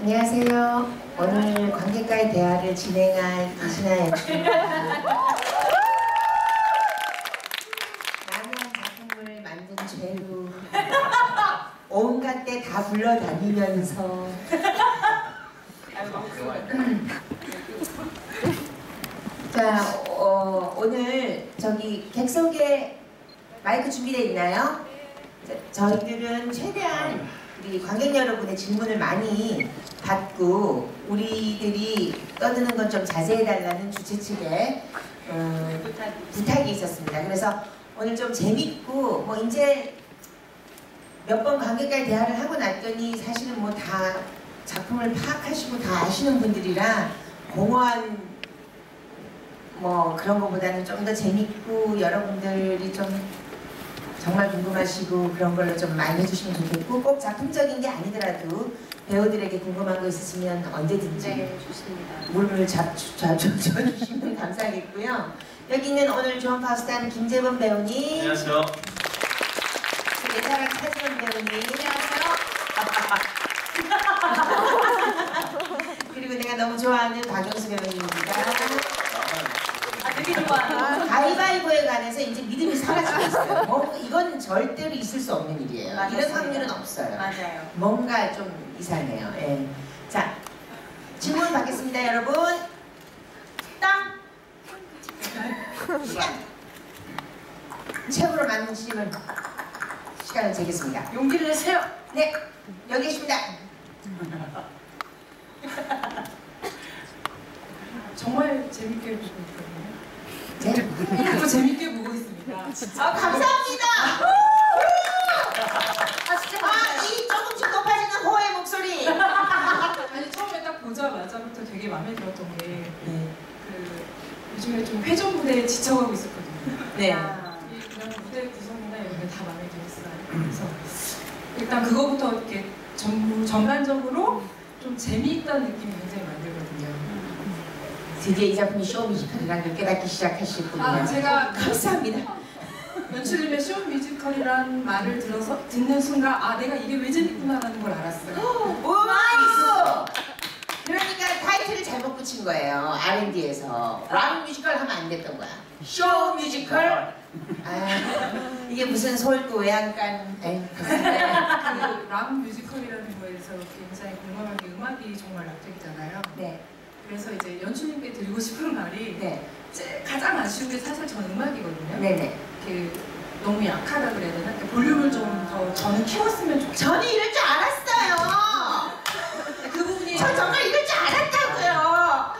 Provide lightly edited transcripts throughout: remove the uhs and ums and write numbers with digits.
안녕하세요. 오늘 관객과의 대화를 진행할 이신아 MC입니다. 나는 작품을 만든 죄로 온갖 데 다 불러다니면서 자, 오늘 저기 객석에 마이크 준비되어 있나요? 저희들은 최대한 우리 관객 여러분의 질문을 많이 받고 우리들이 떠드는 건 좀 자제해달라는 주최 측에 부탁이 있었습니다. 그래서 오늘 좀 재밌고 뭐 이제 몇 번 관객과의 대화를 하고 났더니 사실은 뭐 다 작품을 파악하시고 다 아시는 분들이라 공허한 뭐 그런 것보다는 좀 더 재밌고 여러분들이 좀 정말 궁금하시고 그런 걸로 좀 많이 해주시면 좋겠고 꼭 작품적인 게 아니더라도 배우들에게 궁금한 거 있으시면 언제든지 네, 좋습니다. 물을 줘주시면 감사하겠고요. 여기는 오늘 조원 파우스타는 김재범 배우님, 안녕하세요. 내 사랑 차지원 배우님, 그리고 내가 너무 좋아하는 박영수 배우님입니다. 되게 좋아요. 가위바위보에 관해서 이제 믿음이 사라지고 있어요. 뭐 이건 절대로 있을 수 없는 일이에요. 맞습니다. 이런 확률은 없어요. 맞아요. 뭔가 좀 이상해요. 예. 자, 질문 받겠습니다, 여러분. 땅. 시간. 최고로 맞는 질문. 시간을 재겠습니다. 용기를 내세요. 네, 여기 계십니다. 정말 재밌게 보고 있거든요. 네. 또 재밌게 보고 있습니다. 감사합니다. 진짜 이 조금씩 높아지는 호의 목소리. 아니 처음에 딱 보자마자부터 되게 마음에 들었던 게 네. 요즘에 좀 회전 무대에 지쳐가고 있었거든요. 네. 이런 무대 구성이나 이런 게 다 마음에 들었어요. 그래서 일단 그거부터 이렇게 전반적으로 좀 재미있다는 느낌이 굉장히 많이 들거든요. 드디어 이 작품이 쇼뮤지컬이라는 걸 깨닫기 시작하셨군요. 제가 감사합니다. 연출님의 쇼 뮤지컬이란 말을 듣는 순간 내가 이게 왜 재밌구나라는 걸 알았어요. 우와! 그러니까 타이틀을 잘못 붙인 거예요. R&D에서 락 뮤지컬 하면 안 됐던 거야. 쇼 뮤지컬. 이게 무슨 서울구 외양간. 락 뮤지컬이라는 거에서 굉장히 공감한 게 음악이 정말 락적이잖아요. 네. 그래서 이제 연출님께 드리고 싶은 말이 네. 가장 아쉬운 게 사실 전 음악이거든요. 네네. 너무 약하다 그래야 되나? 볼륨을 좀 더 저는 키웠으면 좋겠어요. 저는 이럴 줄 알았어요. 그 부분이 저 정말 이럴 줄 알았다고요.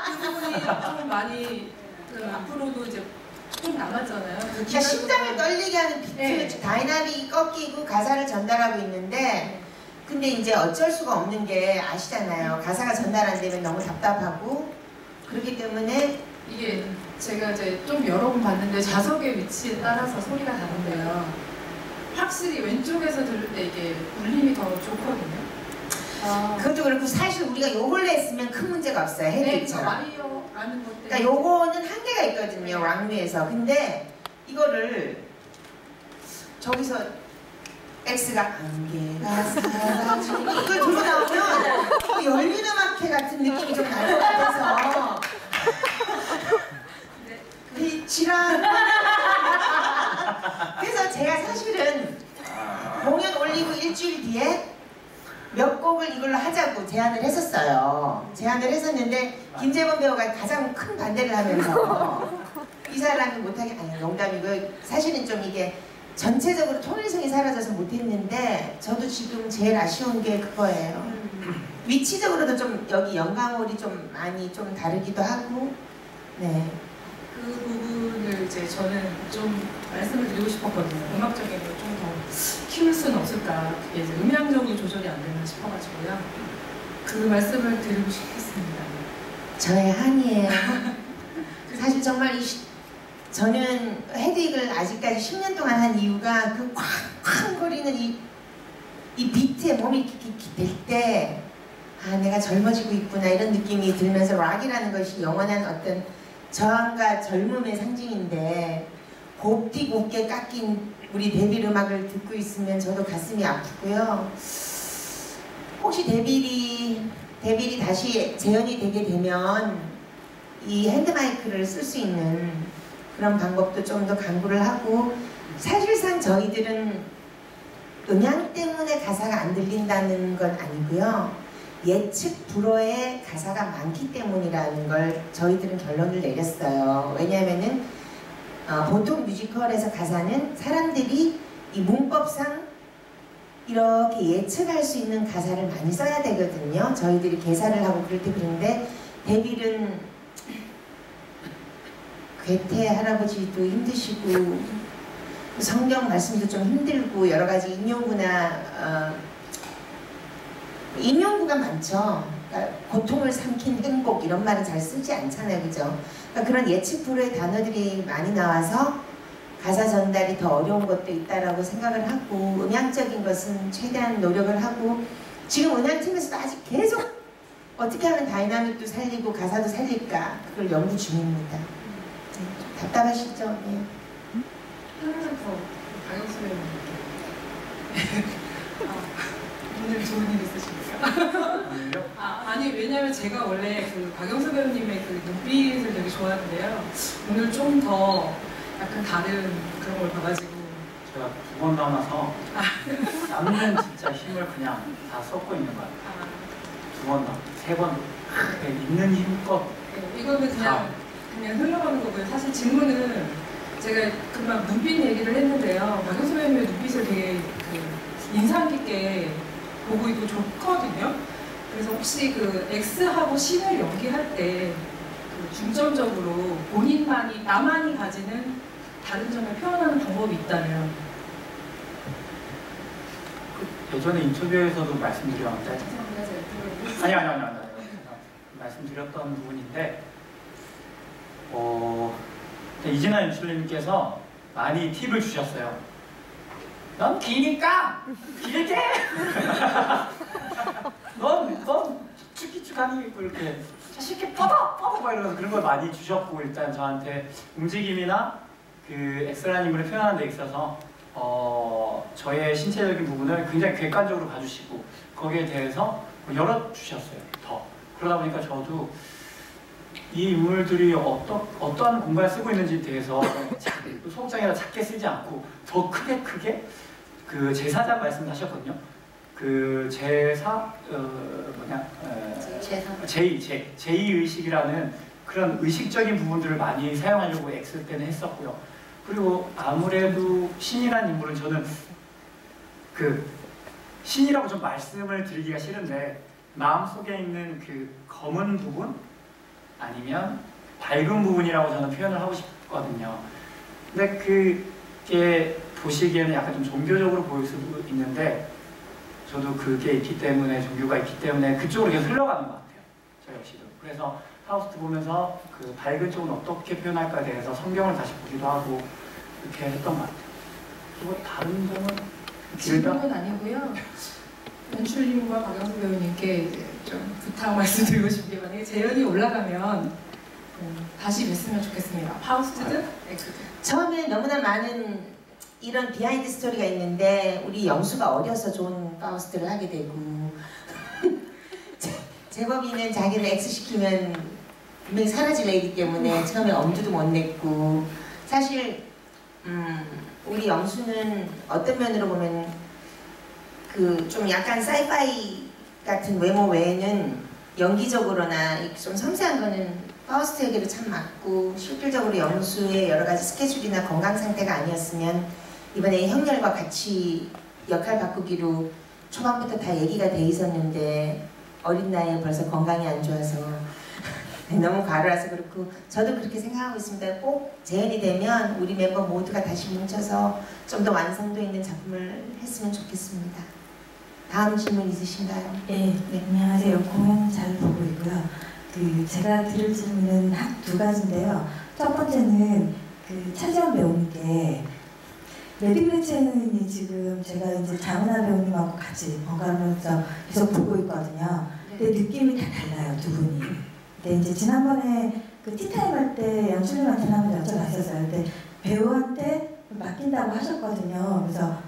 그 부분이 좀 많이 앞으로도 이제 좀 남았잖아요. 그러니까 심장을 떨리게 하는 비트, 네. 다이나믹이 꺾이고 가사를 전달하고 있는데 근데 이제 어쩔 수가 없는 게 아시잖아요. 가사가 전달 안 되면 너무 답답하고 그렇기 때문에 이게 제가 이제 좀 여러 번 봤는데 좌석의 위치에 따라서 소리가 다른데요. 확실히 왼쪽에서 들을 때 이게 울림이 더 좋거든요. 그것도 그렇고 사실 우리가 요걸 냈으면 큰 문제가 없어요. 헤드처럼. 와이어라는 것 때문에. 그러니까 요거는 한계가 있거든요. 락뮤에서. 근데 이거를 저기서 X가 안개가 사라지고 이걸 들고 나오면 열린 음악회 같은 느낌이 좀 날 것 같아서 빛이랑 그래서 제가 사실은 공연 올리고 일주일 뒤에 몇 곡을 이걸로 하자고 제안을 했었어요. 제안을 했었는데 김재범 배우가 가장 큰 반대를 하면서 이 사람이 못하게 농담이고 사실은 좀 이게 전체적으로 통일성이 사라져서 못했는데 저도 지금 제일 아쉬운 게 그거예요. 위치적으로도 좀 여기 영광홀이 좀 많이 좀 다르기도 하고 네. 그 부분을 이제 저는 좀 말씀을 드리고 싶었거든요. 음악적인 걸 좀 더 키울 수는 없을까. 그게 이제 음향적으로 조절이 안 되나 싶어가지고요. 그 말씀을 드리고 싶겠습니다. 저의 한이에요. 사실 정말 저는 헤드윅을 아직까지 10년 동안 한 이유가 그 쾅쾅거리는 이 비트에 몸이 이렇게 될 때 내가 젊어지고 있구나 이런 느낌이 들면서 락이라는 것이 영원한 어떤 저항과 젊음의 상징인데 곱디 곱게 깎인 우리 데뷔 음악을 듣고 있으면 저도 가슴이 아프고요. 혹시 데빌이 다시 재현이 되게 되면 이 핸드마이크를 쓸 수 있는 그런 방법도 좀 더 강구를 하고, 사실상 저희들은 음향 때문에 가사가 안 들린다는 건 아니고요. 예측 불허의 가사가 많기 때문이라는 걸 저희들은 결론을 내렸어요. 왜냐하면은 보통 뮤지컬에서 가사는 사람들이 이 문법상 이렇게 예측할 수 있는 가사를 많이 써야 되거든요. 저희들이 개사를 하고 그럴 때. 그런데 데빌은 괴테 할아버지도 힘드시고 성경 말씀도 좀 힘들고 여러 가지 인용구가 많죠. 그러니까 고통을 삼킨 행복 이런 말은 잘 쓰지 않잖아요, 그죠? 그러니까 그런 예측 불허의 단어들이 많이 나와서 가사 전달이 더 어려운 것도 있다라고 생각을 하고, 음향적인 것은 최대한 노력을 하고, 지금 음향팀에서도 아직 계속 어떻게 하면 다이나믹도 살리고 가사도 살릴까 그걸 연구 중입니다. 네, 좀 답답하시죠? 네. 하나만 더 박영수 배우님 오늘 좋은 일 있으십니까? 아니 왜냐면 제가 원래 그 박영수 배우님의 그 눈빛을 되게 좋아하는데요. 오늘 좀 더 약간 다른 그런 걸 봐가지고 제가 2번 남아서 남는 진짜 힘을 그냥 다 쏟고 있는 것 같아요. 2번 남, 3번 있는 힘껏. 네, 이거는 그냥 흘러가는 거고요. 사실 질문은 제가 금방 눈빛 얘기를 했는데요. 박영수 배우님의 눈빛을 되게 인상 깊게 보고 있고 좋거든요. 그래서 혹시 그 X하고 신을 연기할 때 중점적으로 나만이 가지는 다른 점을 표현하는 방법이 있다면? 예전에 인터뷰에서도 말씀드렸는데, 아니. 말씀드렸던 부분인데, 이진아 연출님께서 많이 팁을 주셨어요. 넌 기니까 길게. 넌 축기축하니 이렇게 쉽게 뻗어 막 이러면서 그런 걸 많이 주셨고, 일단 저한테 움직임이나 그 엑스라는 인물을 표현하는 데 있어서 저의 신체적인 부분을 굉장히 객관적으로 봐주시고 거기에 대해서 열어주셨어요. 더 그러다 보니까 저도 이 인물들이 어떠한 공간을 쓰고 있는지에 대해서 소극장이라 작게 쓰지 않고 더 크게 그 제사장 말씀하셨거든요. 그 제2의식이라는 그런 의식적인 부분들을 많이 사용하려고 X 때는 했었고요. 그리고 아무래도 신이라는 인물은 저는 그 신이라고 좀 말씀을 드리기가 싫은데 마음속에 있는 그 검은 부분 아니면 밝은 부분이라고 저는 표현을 하고 싶거든요. 근데 그게 보시기에는 약간 좀 종교적으로 보일 수도 있는데 저도 그게 있기 때문에, 종교가 있기 때문에 그쪽으로 계속 흘러가는 것 같아요. 저 역시도. 그래서 파우스트 보면서 그 밝은 쪽은 어떻게 표현할까에 대해서 성경을 다시 보기도 하고 이렇게 했던 것 같아요. 그리고 다른 점은 질문은 아니고요. 연출님과 박영수 배우님께 좀 부탁 말씀드리고 싶은 게, 만약에 재연이 올라가면 다시 뵀으면 좋겠습니다. 파우스트든 엑스든. 처음에 너무나 많은 이런 비하인드 스토리가 있는데 우리 영수가 어려서 좋은 파우스트를 하게 되고 제법이는 자기를 X 시키면 분명히 사라질 애이기 때문에 처음에 엄두도 못 냈고, 사실 우리 영수는 어떤 면으로 보면 그 좀 약간 사이파이 같은 외모 외에는 연기적으로나 좀 섬세한 거는 파우스트에게도 참 맞고, 실질적으로 영수의 여러 가지 스케줄이나 건강 상태가 아니었으면 이번에 형렬과 같이 역할 바꾸기로 초반부터 다 얘기가 돼 있었는데 어린 나이에 벌써 건강이 안 좋아서 너무 과로라서 그렇고, 저도 그렇게 생각하고 있습니다. 꼭 재연이 되면 우리 멤버 모두가 다시 뭉쳐서 좀 더 완성도 있는 작품을 했으면 좋겠습니다. 다음 질문 있으신가요? 네, 안녕하세요. 공연 잘 보고 있고요. 제가 드릴 질문은 한 2가지인데요. 첫 번째는 차지원 배우님께 레디 그레첸이 지금 제가 이제 장은하 배우님하고 같이 번갈아가면서 계속 보고 있거든요. 근데 느낌이 다 달라요, 2분이. 근데 이제 지난번에 그 티타임 할 때 연출님한테 한번 여쭤봤었어요. 근데 배우한테 맡긴다고 하셨거든요. 그래서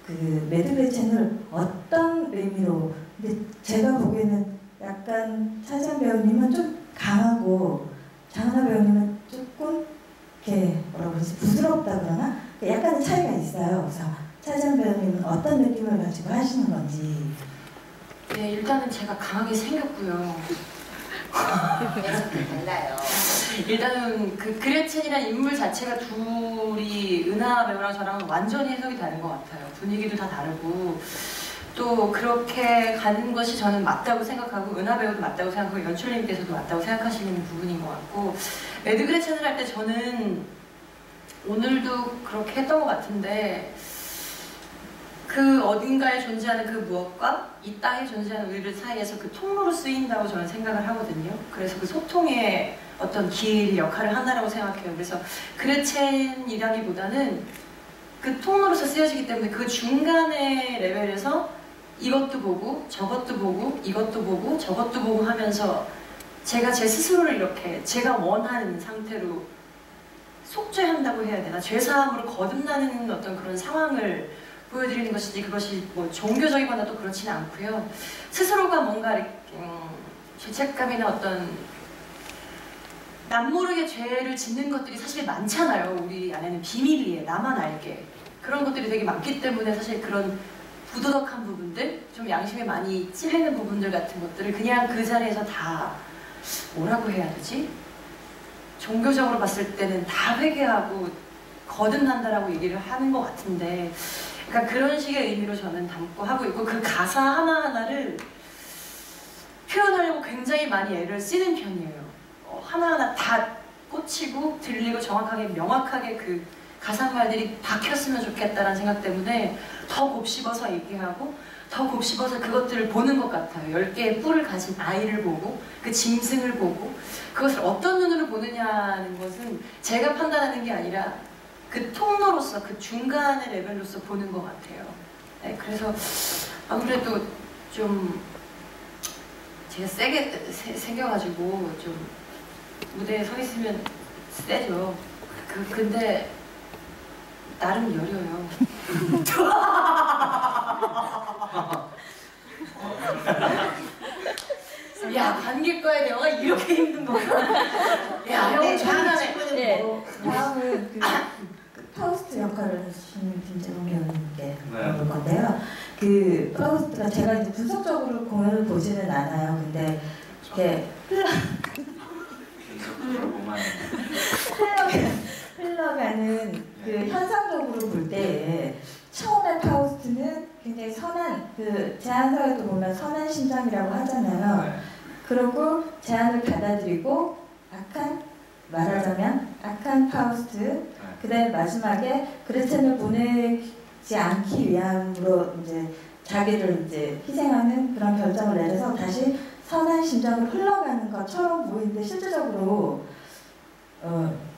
그 레디 그레첸을 어떤 의미로 근데 제가 보기에는 약간 차지현 배우님은 좀 강하고 장하나 배우님은 조금 이렇게 뭐라고 그러지 부드럽다 그러나 약간의 차이가 있어요. 그래서 차지현 배우님은 어떤 느낌을 가지고 하시는 건지. 네, 일단은 제가 강하게 생겼고요. 달라요. 일단은 그 그레첸이라는 인물 자체가 둘이 은하 배우랑 저랑 완전히 해석이 다른 것 같아요. 분위기도 다 다르고 또 그렇게 가는 것이 저는 맞다고 생각하고 은하 배우도 맞다고 생각하고 연출님께서도 맞다고 생각하시는 부분인 것 같고 매드 그레첸을 할 때 저는 오늘도 그렇게 했던 것 같은데 그 어딘가에 존재하는 그 무엇과 이 땅에 존재하는 우리들 사이에서 그 통로로 쓰인다고 저는 생각을 하거든요. 그래서 그 소통의 어떤 길 역할을 한다라고 생각해요. 그래서 그레첸이라기보다는 그 통로로서 쓰여지기 때문에 그 중간의 레벨에서 이것도 보고 저것도 보고 이것도 보고 저것도 보고 하면서 제가 제 스스로를 이렇게 제가 원하는 상태로 속죄한다고 해야 되나? 죄사함으로 거듭나는 어떤 그런 상황을 보여드리는 것이지 그것이 뭐 종교적이거나 또 그렇지는 않고요. 스스로가 뭔가 이렇게 죄책감이나 어떤 남모르게 죄를 짓는 것들이 사실 많잖아요. 우리 안에는 비밀리에 나만 알게 그런 것들이 되게 많기 때문에 사실 그런 부도덕한 부분들, 좀 양심에 많이 찔리는 부분들 같은 것들을 그냥 그 자리에서 다 뭐라고 해야 되지? 종교적으로 봤을 때는 다 회개하고 거듭난다라고 얘기를 하는 것 같은데 그러니까 그런 식의 의미로 저는 담고 하고 있고 그 가사 하나하나를 표현하려고 굉장히 많이 애를 쓰는 편이에요. 하나하나 다 꽂히고 들리고 정확하게 명확하게 그 가사말들이 박혔으면 좋겠다는 생각 때문에 더 곱씹어서 얘기하고 더 곱씹어서 그것들을 보는 것 같아요. 10개의 뿔을 가진 아이를 보고 그 짐승을 보고 그것을 어떤 눈으로 보느냐는 것은 제가 판단하는 게 아니라 그 통로로서 그 중간의 레벨로서 보는 것 같아요. 네, 그래서 아무래도 좀 제가 세게 생겨가지고 좀 무대에 서 있으면 세죠. 근데 나름 여려요. 야, 관객과의 대화가 이렇게 힘든 거야. 야, 형 장난해. 네. 다음은 그 파우스트 역할을 하시는 김재동 배우님께 물어볼 건데요. 그 파우스트가 제가 이제 분석적으로 공연을 보지는 않아요. 근데 이렇게 흘러가는 그 현상적으로 볼 때 처음에 파우스트는 굉장히 선한 그 제안서에도 보면 선한 심장이라고 하잖아요. 그러고 제안을 받아들이고 말하자면 악한 파우스트, 그다음에 마지막에 그레첸을 보내지 않기 위함으로 이제 자기를 이제 희생하는 그런 결정을 내려서 다시 선한 심장으로 흘러가는 것처럼 보이는데 실제적으로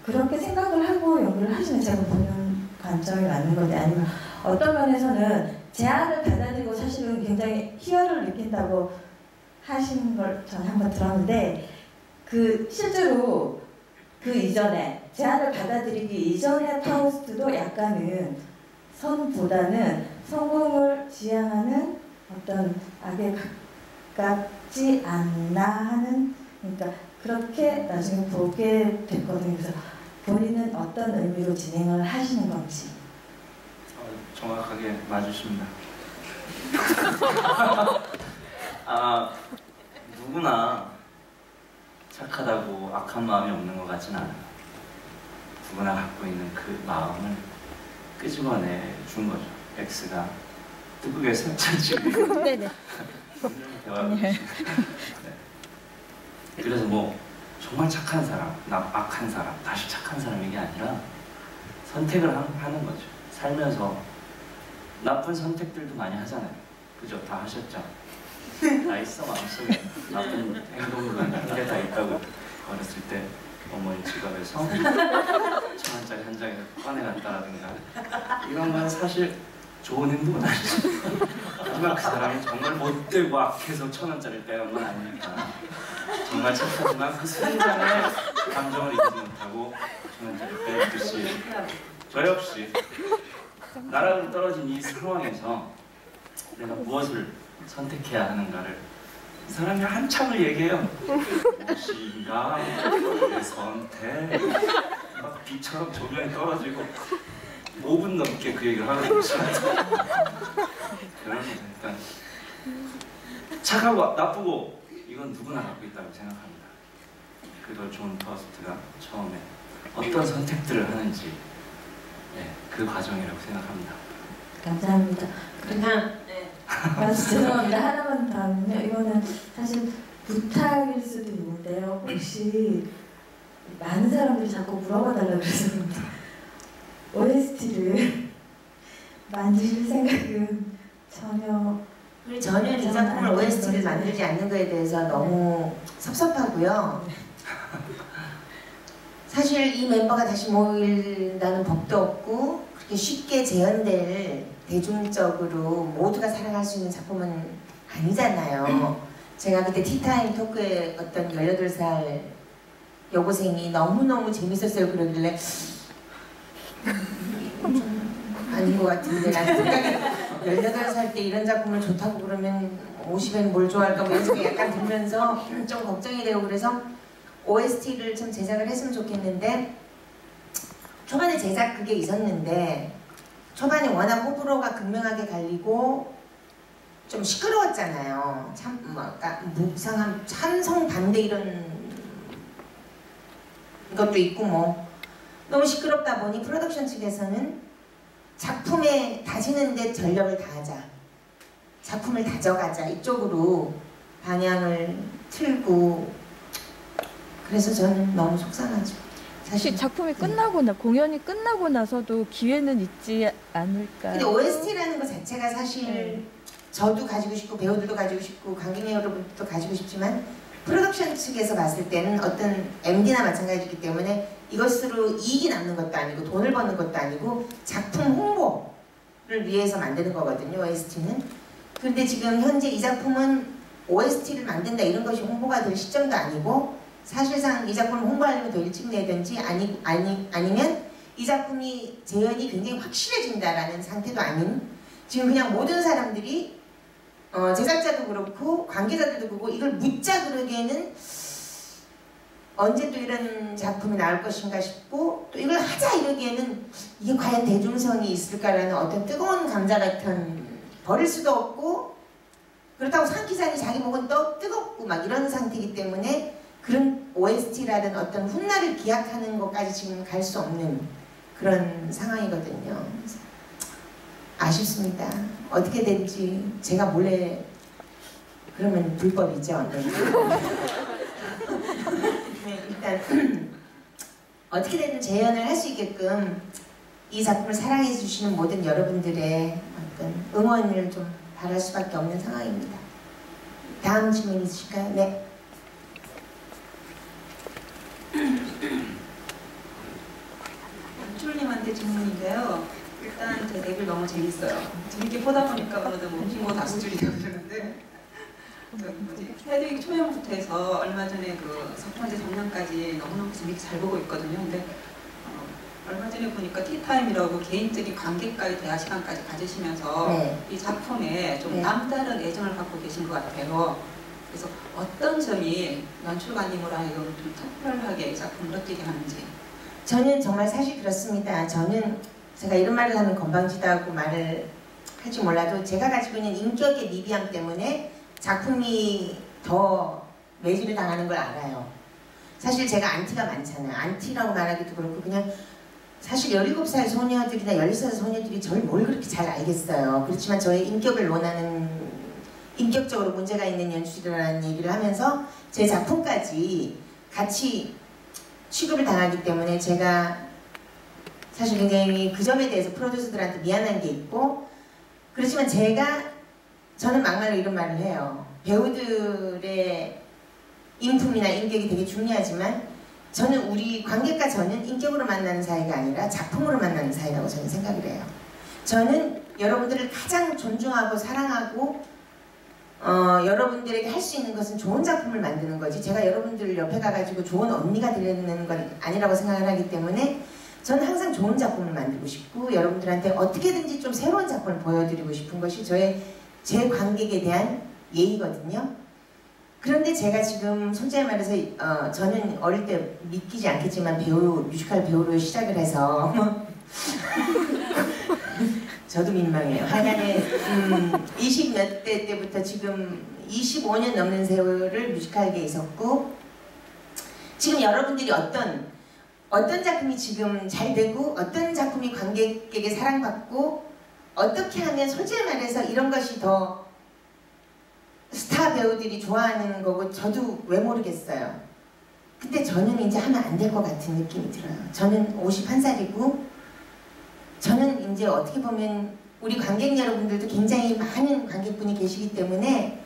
그렇게 생각을 하고 연구를 하시는 제가 보는 관점이 맞는 건데 아니면 어떤 면에서는 제안을 받아들이고 사실은 굉장히 희열을 느낀다고 하시는 걸 저는 한번 들었는데 그 실제로 그 이전에 제안을 받아들이기 이전의 파우스트도 약간은 선보다는 성공을 지향하는 어떤 악에 가깝지 않나 하는 그러니까 그렇게 나중에 보게 됐거든요. 그래서 본인은 어떤 의미로 진행을 하시는 건지. 정확하게 맞으십니다. 누구나 착하다고 악한 마음이 없는 것 같진 않아요. 누구나 갖고 있는 그 마음을 끄집어내 준 거죠. X가 뜨거게 살짝 네네. 대화하고 있습니다. 그래서 뭐 정말 착한 사람, 악한 사람, 다시 착한 사람 이게 아니라 선택을 하는 거죠. 살면서 나쁜 선택들도 많이 하잖아요. 그죠? 다 하셨죠? 다 있어 마음속에 나쁜 행동들 한게 다 있다고. 어렸을 때 어머니 지갑에서 1,000원짜리 한 장을 꺼내갔다라든가 이런 건 사실 좋은 행동은 아니죠. 하지만 그 사람이 정말 못되고 악해서 1,000원짜리를 빼간 건 아니니까 정말 착하지만 그 순간에 감정을 잊지 못하고 1,000원짜리를 빼듯이 저 역시 나라로 떨어진 이 상황에서 내가 무엇을 선택해야 하는가를 이 사람이 한참을 얘기해요. 무엇인가 내 선택. 막 비처럼 조명이 떨어지고 5분 넘게 그 얘기를 하는 거죠. 그런 거죠. 일단 착하고 나쁘고 이건 누구나 갖고 있다고 생각합니다. 그래도 존 퍼스트가 처음에 어떤 선택들을 하는지 그 과정이라고 생각합니다. 감사합니다. 그냥 죄송합니다. 하나만 더 하면요. 이거는 사실 부탁일 수도 있는데요. 혹시 많은 사람들이 자꾸 물어봐 달라고 그래서 OST를 만드실 생각은 전혀 저는 이 작품을 OST를 만들지 않는 거에 대해서 너무 섭섭하고요. 사실 이 멤버가 다시 모인다는 법도 없고 그렇게 쉽게 재현될 대중적으로 모두가 사랑할 수 있는 작품은 아니잖아요. 제가 그때 티타임 토크에 어떤 18살 여고생이 너무너무 재밌었어요 그러길래 아닌 것 같은데 라는 생각이 18살 때 이런 작품을 좋다고 그러면 50엔 뭘 좋아할까 뭐 이런 생각이 약간 들면서 좀 걱정이 되고 그래서 OST를 좀 제작을 했으면 좋겠는데 초반에 제작 그게 있었는데 초반에 워낙 호불호가 극명하게 갈리고 좀 시끄러웠잖아요. 참 뭐랄까 무상한 찬성 반대 이런 것도 있고 뭐 너무 시끄럽다 보니 프로덕션 측에서는 작품에 다지는 데 전력을 다하자, 작품을 다져가자 이쪽으로 방향을 틀고 그래서 저는 너무 속상하죠. 혹시 작품이 끝나거나 공연이 끝나고 나서도 기회는 있지 않을까요? 근데 OST라는 것 자체가 사실 저도 가지고 싶고 배우들도 가지고 싶고 관객 여러분도 가지고 싶지만 프로덕션 측에서 봤을 때는 어떤 MD나 마찬가지이기 때문에 이것으로 이익이 남는 것도 아니고 돈을 버는 것도 아니고 작품 홍보를 위해서 만드는 거거든요. OST는. 그런데 지금 현재 이 작품은 OST를 만든다 이런 것이 홍보가 될 시점도 아니고 사실상 이 작품을 홍보하려면 더 일찍 내든지 아니면 이 작품이 재현이 굉장히 확실해진다라는 상태도 아닌 지금 그냥 모든 사람들이 제작자도 그렇고 관계자들도 그렇고 이걸 묻자 그러기에는 언제 또 이런 작품이 나올 것인가 싶고 또 이걸 하자 이러기에는 이게 과연 대중성이 있을까라는 어떤 뜨거운 감자 같은 버릴 수도 없고 그렇다고 상기산이 자기 목은 또 뜨겁고 막 이런 상태이기 때문에 그런 OST라든 어떤 훗날을 기약하는 것까지 지금 갈 수 없는 그런 상황이거든요. 아쉽습니다. 어떻게 될지 제가 몰래 그러면 불법이죠. 네. 네, 일단 어떻게 되든 재현을 할 수 있게끔 이 작품을 사랑해 주시는 모든 여러분들의 어떤 응원을 좀 바랄 수밖에 없는 상황입니다. 다음 질문 있으실까요? 네. 안출님한테 질문인데요. 일단 제 데뷔 너무 재밌어요. 재밌게 보다 보니까 어느덧 뭐 빙고 다수줄이 되었는데 헤드윅 초연부터 해서 얼마 전에 그 첫 번째 장면까지 너무너무 재밌게 잘 보고 있거든요. 근데 얼마 전에 보니까 티타임이라고 개인적인 관계까지 대화 시간까지 가지시면서 네. 이 작품에 좀 네. 남다른 애정을 갖고 계신 것 같아요. 그래서 어떤 점이 연출가님으로 하여금 좀 특별하게 이 작품을 느끼게 하는지. 저는 정말 사실 그렇습니다. 저는 제가 이런 말을 하면 건방지다고 말을 할지 몰라도 제가 가지고 있는 인격의 미비함 때문에 작품이 더 매질을 당하는 걸 알아요. 사실 제가 안티가 많잖아요. 안티라고 말하기도 그렇고 그냥 사실 17살 소녀들이나 16살 소녀들이 저를 뭘 그렇게 잘 알겠어요. 그렇지만 저의 인격을 논하는 인격적으로 문제가 있는 연출이라는 얘기를 하면서 제 작품까지 같이 취급을 당하기 때문에 제가 사실 굉장히 그 점에 대해서 프로듀서들한테 미안한 게 있고 그렇지만 저는 막말로 이런 말을 해요. 배우들의 인품이나 인격이 되게 중요하지만 저는 우리 관객과 저는 인격으로 만나는 사이가 아니라 작품으로 만나는 사이라고 저는 생각을 해요. 저는 여러분들을 가장 존중하고 사랑하고 여러분들에게 할 수 있는 것은 좋은 작품을 만드는 거지 제가 여러분들 옆에 가가지고 좋은 언니가 되려는 건 아니라고 생각을 하기 때문에 저는 항상 좋은 작품을 만들고 싶고 여러분들한테 어떻게든지 좀 새로운 작품을 보여드리고 싶은 것이 저의 제 관객에 대한 예의거든요. 그런데 제가 지금 솔직히 말해서 저는 어릴 때 믿기지 않겠지만 뮤지컬 배우로 시작을 해서 저도 민망해요. 하여간에 20몇 대 때부터 지금 25년 넘는 세월을 뮤지컬계에 있었고, 지금 여러분들이 어떤 작품이 지금 잘 되고 어떤 작품이 관객에게 사랑받고 어떻게 하면 솔직히 말해서 이런 것이 더 스타 배우들이 좋아하는 거고 저도 왜 모르겠어요. 근데 저는 이제 하면 안 될 것 같은 느낌이 들어요. 저는 51살이고 저는 이제 어떻게 보면 우리 관객 여러분들도 굉장히 많은 관객분이 계시기 때문에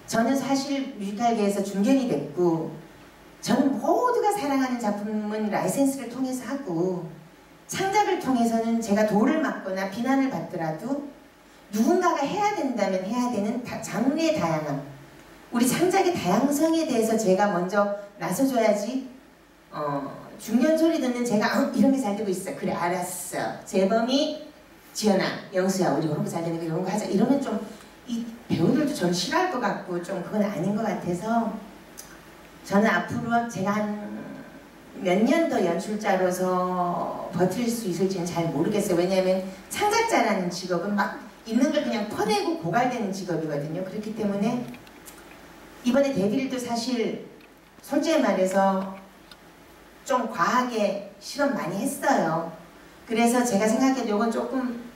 저는 사실 뮤지컬계에서 중견이 됐고, 저는 모두가 사랑하는 작품은 라이센스를 통해서 하고 창작을 통해서는 제가 돌을 맞거나 비난을 받더라도 누군가가 해야 된다면 해야 되는 장르의 다양함, 우리 창작의 다양성에 대해서 제가 먼저 나서줘야지. 중견 소리 듣는 제가 이런 게 잘 되고 있어, 그래 알았어, 재범이, 지연아, 영수야 우리 이런 거 잘 되는 거 이런 거 하자, 이러면 좀 이 배우들도 전 싫어할 것 같고 좀 그건 아닌 것 같아서 저는 앞으로 제가 한 몇 년 더 연출자로서 버틸 수 있을지는 잘 모르겠어요. 왜냐하면 창작자라는 직업은 막 있는 걸 그냥 퍼내고 고갈되는 직업이거든요. 그렇기 때문에 이번에 데뷔도 사실 솔직히 말해서 좀 과하게 실험 많이 했어요. 그래서 제가 생각해도 이건 조금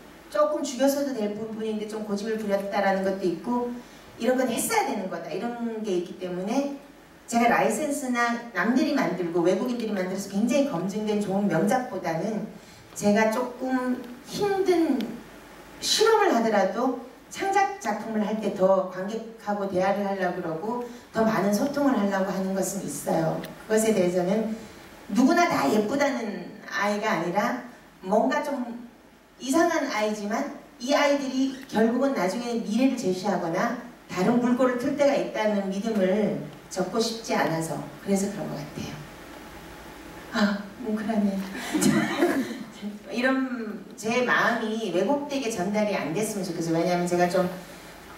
죽여서도 될 부분인데 좀 고집을 부렸다라는 것도 있고, 이런 건 했어야 되는 거다 이런 게 있기 때문에 제가 라이센스나 남들이 만들고 외국인들이 만들어서 굉장히 검증된 좋은 명작보다는 제가 조금 힘든 실험을 하더라도 창작 작품을 할 때 더 관객하고 대화를 하려고 그러고 더 많은 소통을 하려고 하는 것은 있어요. 그것에 대해서는 누구나 다 예쁘다는 아이가 아니라 뭔가 좀 이상한 아이지만 이 아이들이 결국은 나중에 미래를 제시하거나 다른 물꼬를 틀 때가 있다는 믿음을 적고 싶지 않아서 그래서 그런 것 같아요. 뭉클하네. 이런 제 마음이 왜곡되게 전달이 안 됐으면 좋겠어요. 왜냐하면 제가 좀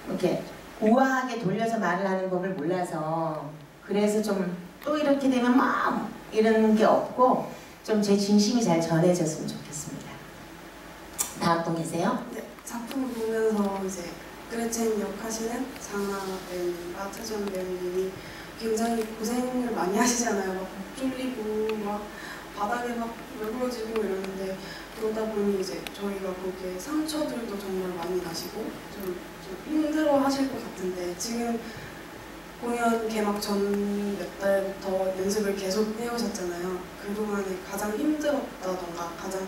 이렇게 우아하게 돌려서 말을 하는 법을 몰라서, 그래서 좀 또 이렇게 되면 막 이런 게 없고 좀 제 진심이 잘 전해졌으면 좋겠습니다. 다음 분 계세요? 네, 작품을 보면서 이제 그레첸 역하시는 장하 배우님과 차지원 배우님이 굉장히 고생을 많이 하시잖아요. 막 목 졸리고 막 바닥에 막 널브러지고 이러는데, 그러다 보니 이제 저희가 보기에 상처들도 정말 많이 나시고 좀 힘들어 하실 것 같은데, 지금 공연 개막 전 몇 달부터 연습을 계속 해오셨잖아요. 그동안에 가장 힘들었다던가 가장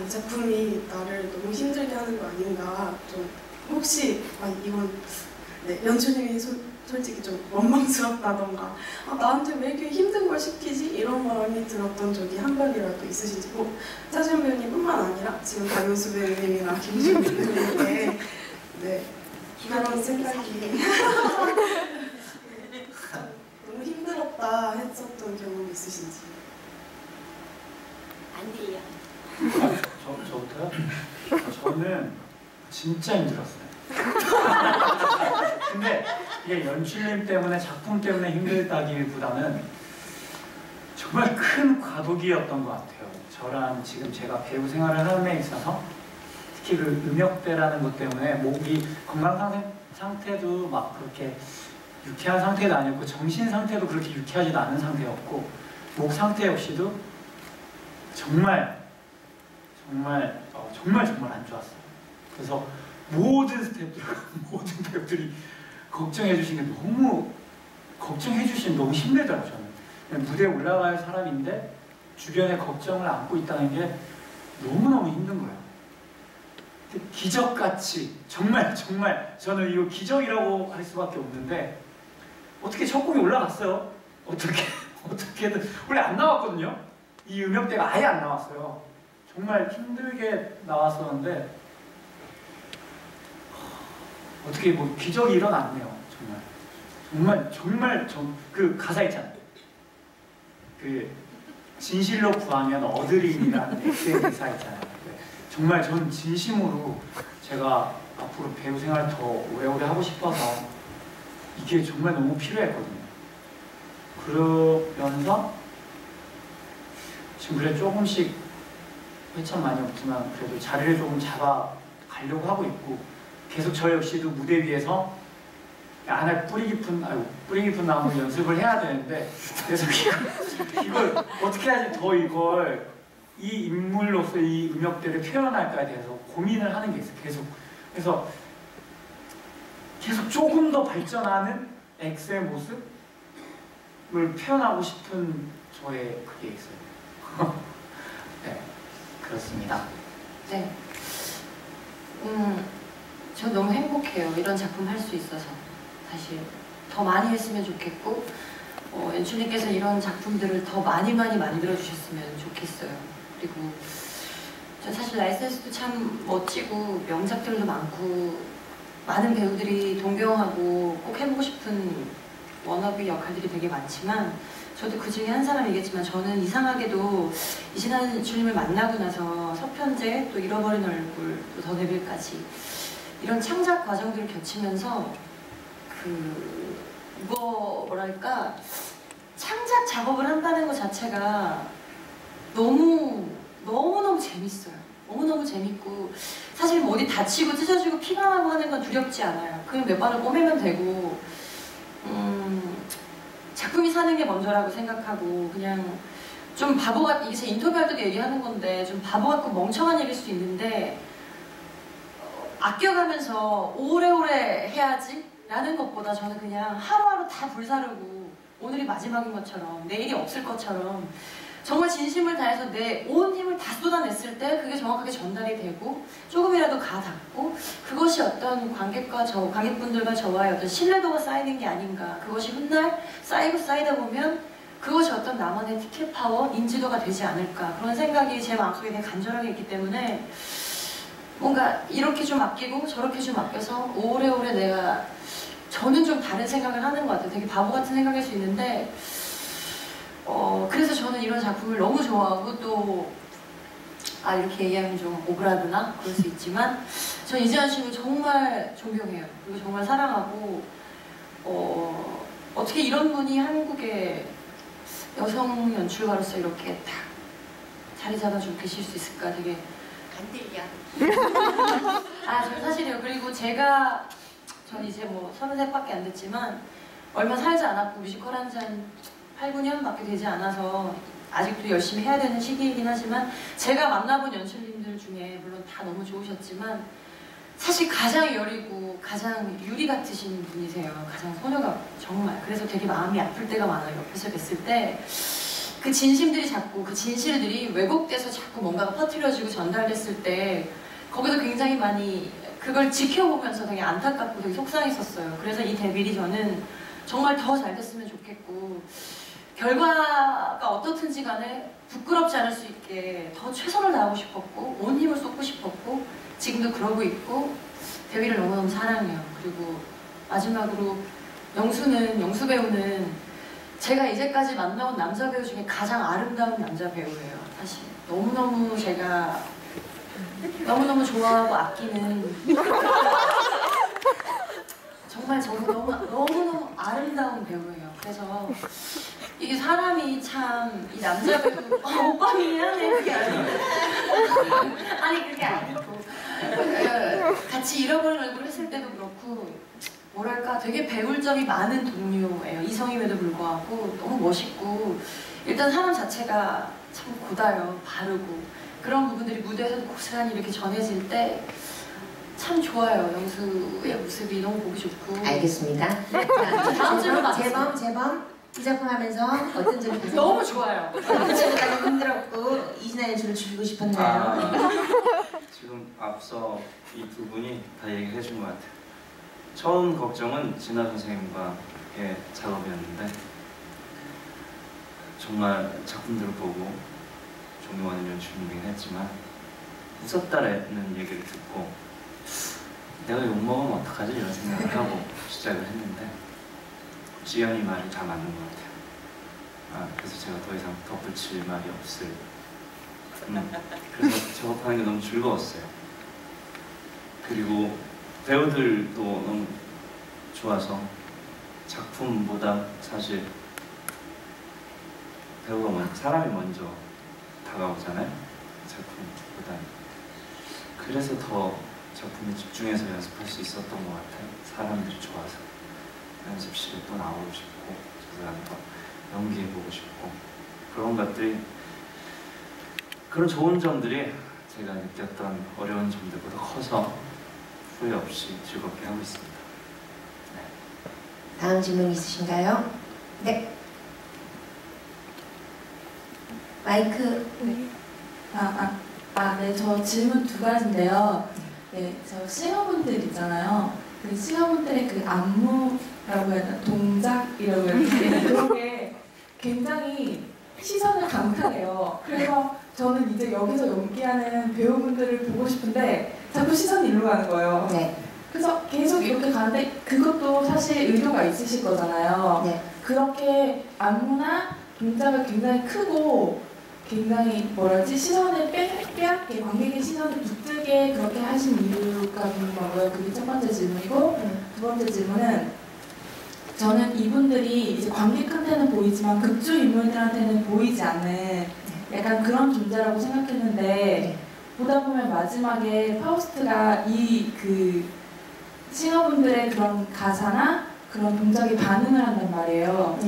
이 작품이 나를 너무 힘들게 하는 거 아닌가, 좀 혹시 이건 연출님이 솔직히 좀 원망스럽다던가 나한테 왜 이렇게 힘든 걸 시키지? 이런 마음이 들었던 적이 한 번이라도 있으신지, 차지원 배우님뿐만 아니라 지금 박윤수 배우님이나 김지훈 배우님께 그런 생각이 너무 힘들었다 했었던 경험이 있으신지. 안 돼요. 저부터요? 저는 진짜 힘들었어요. 근데 이게 연출님 때문에, 작품 때문에 힘들다기보다는 정말 큰 과도기였던 것 같아요. 저랑 지금 제가 배우 생활을 하는 데 있어서 특히 그 음역대라는 것 때문에 목이 건강 상태도 막 그렇게 유쾌한 상태도 아니었고 정신 상태도 그렇게 유쾌하지도 않은 상태였고, 목 상태 역시도 정말 안 좋았어요. 그래서 모든 스태프들, 모든 배우들이 걱정해 주신 게 너무 힘들더라고요. 저는 그냥 무대에 올라갈 사람인데 주변에 걱정을 안고 있다는 게 너무너무 힘든 거예요. 기적같이 정말 저는 이거 기적이라고 할 수밖에 없는데, 어떻게 첫 곡이 올라갔어요. 어떻게든 원래 안 나왔거든요. 이 음역대가 아예 안 나왔어요. 정말 힘들게 나왔었는데 어떻게 뭐 기적이 일어났네요. 정말 그 가사 있잖아요. 그 진실로 구하면 얻으리니라는 엑스의 기사 있잖아요. 정말 전 진심으로 제가 앞으로 배우 생활 더 오래오래 하고 싶어서 이게 정말 너무 필요했거든요. 그러면서 지금 그래 조금씩 회차 많이 없지만 그래도 자리를 조금 잡아 가려고 하고 있고, 계속 저 역시도 무대 위에서 안에 뿌리 깊은 나무 연습을 해야 되는데, 그래서 이걸 어떻게 해야지 더 이걸 이 인물로서 이 음역대를 표현할까에 대해서 고민을 하는 게 있어요. 그래서 계속 조금 더 발전하는 X의 모습을 표현하고 싶은 저의 그게 있어요. 네, 그렇습니다. 네. 저 너무 행복해요. 이런 작품 할 수 있어서. 사실 더 많이 했으면 좋겠고, 연출님께서 이런 작품들을 더 많이 만들어 주셨으면 좋겠어요. 그리고 전 사실 라이센스도 참 멋지고 명작들도 많고 많은 배우들이 동경하고 꼭 해보고 싶은 워너비 역할들이 되게 많지만, 저도 그 중에 한 사람이겠지만 저는 이상하게도 이신한 연출님을 만나고 나서 서편제, 또 잃어버린 얼굴, 또 더 데빌까지 이런 창작 과정들을 겪으면서 뭐랄까, 창작 작업을 한다는 것 자체가 너무너무 재밌어요. 너무너무 재밌고, 사실 뭐 어디 다치고 찢어지고 피가 나고 하는 건 두렵지 않아요. 그냥 몇 번을 꼬매면 되고, 작품이 사는 게 먼저라고 생각하고, 그냥 좀 바보 이게 제 인터뷰할 때도 얘기하는 건데, 좀 바보 같고 멍청한 얘기일 수 있는데, 아껴가면서 오래오래 해야지 라는 것보다 저는 그냥 하루하루 다 불사르고 오늘이 마지막인 것처럼, 내일이 없을 것처럼 정말 진심을 다해서 내 온 힘을 다 쏟아냈을 때 그게 정확하게 전달이 되고 조금이라도 가닿고, 그것이 어떤 관객분들과 저와의 어떤 신뢰도가 쌓이는 게 아닌가, 그것이 훗날 쌓이다 보면 그것이 어떤 나만의 티켓 파워, 인지도가 되지 않을까, 그런 생각이 제 마음속에 되게 간절하게 있기 때문에 뭔가 이렇게 좀 아끼고 저렇게 좀 아껴서 오래오래 저는 좀 다른 생각을 하는 것 같아요. 되게 바보 같은 생각일 수 있는데, 그래서 저는 이런 작품을 너무 좋아하고, 또 이렇게 얘기하면 좀 오그라드나 그럴 수 있지만 전 이재현 씨를 정말 존경해요. 그리고 정말 사랑하고, 어떻게 이런 분이 한국의 여성 연출가로서 이렇게 딱 자리 잡아주고 계실 수 있을까, 되게 안 들려. 저 사실이요. 그리고 전 이제 뭐 33밖에 안 됐지만 얼마 살지 않았고 뮤지컬 한 지 한 8, 9년밖에 되지 않아서 아직도 열심히 해야 되는 시기이긴 하지만, 제가 만나본 연출님들 중에 물론 다 너무 좋으셨지만 사실 가장 여리고 가장 유리 같으신 분이세요. 가장 소녀가 정말. 그래서 되게 마음이 아플 때가 많아요. 옆에서 뵀을 때 그 진심들이 자꾸, 그 진실들이 왜곡돼서 자꾸 뭔가가 퍼뜨려지고 전달됐을 때 거기서 굉장히 많이 그걸 지켜보면서 되게 안타깝고 되게 속상했었어요. 그래서 이 데뷔이 저는 정말 더 잘 됐으면 좋겠고, 결과가 어떻든지 간에 부끄럽지 않을 수 있게 더 최선을 다하고 싶었고, 온 힘을 쏟고 싶었고, 지금도 그러고 있고, 데뷔를 너무너무 사랑해요. 그리고 마지막으로 영수 배우는 제가 이제까지 만나온 남자 배우 중에 가장 아름다운 남자 배우예요. 사실 너무너무 제가 너무너무 좋아하고 아끼는 정말 너무너무 아름다운 배우예요. 그래서 이게 사람이 참, 이 남자 배우 오빠 미안해, 그게 아니고 아니 그게 아니고 같이 잃어버린 얼굴 했을 때도 그렇고, 뭐랄까, 되게 배울 점이 많은 동료예요. 이성임에도 불구하고 너무 멋있고, 일단 사람 자체가 참 고다요. 바르고, 그런 부분들이 무대에서도 고스란히 이렇게 전해질 때 참 좋아요. 영수의 모습이 너무 보기 좋고. 알겠습니다. 다음 질문 받겠습니다. 재범 이 작품 하면서 어떤 점이 가장 너무 좋아요. 어떤 점이 가장 힘들었고 이진아 연출을 줄이고 싶었나요? 지금 앞서 이 두 분이 다 얘기를 해준 것 같아요. 처음 걱정은 진아 선생님과의 작업이었는데, 정말 작품들을 보고 존경하는 연출이긴 했지만 무섭다라는 얘기를 듣고 내가 욕먹으면 어떡하지? 이런 생각을 하고 시작을 했는데, 지연이 말이 다 맞는 것 같아요. 그래서 제가 더 이상 덧붙일 말이 없을. 그래서 작업하는 게 너무 즐거웠어요. 그리고 배우들도 너무 좋아서 작품보다 사실 배우가 사람이 먼저 다가오잖아요. 작품보다. 그래서 더 작품에 집중해서 연습할 수 있었던 것 같아요. 사람들이 좋아서 연습실에 또 나오고 싶고 저 사람과 연기해보고 싶고 그런 것들이, 그런 좋은 점들이 제가 느꼈던 어려운 점들보다 커서 후회 없이 즐겁게 하고 있습니다. 네. 다음 질문 있으신가요? 네. 마이크. 네, 저 질문 두 가지인데요. 네, 저 싱어분들 있잖아요. 그 싱어분들의 그 안무라고 해야 되나, 동작이라고 해야 되나, 그런 게 굉장히 시선을 강타해요. 그래서 저는 이제 여기서 연기하는 배우분들을 보고 싶은데 자꾸 시선이 일로 가는 거예요. 네. 그래서 계속 이렇게 가는데 그것도 사실 의도가 있으실 거잖아요. 네. 그렇게 안무나 동작을 굉장히 크고 굉장히 뭐랄지 시선을 빼앗게, 관객의 시선을 붙들게 그렇게 하신 이유가 궁금하고요. 그게 첫 번째 질문이고, 두 번째 질문은 저는 이분들이 이제 관객한테는 보이지만 극중 인물들한테는 보이지 않는 약간 그런 존재라고 생각했는데, 보다 보면 마지막에 파우스트가 이 그 싱어분들의 그런 가사나 그런 동작에 반응을 한단 말이에요.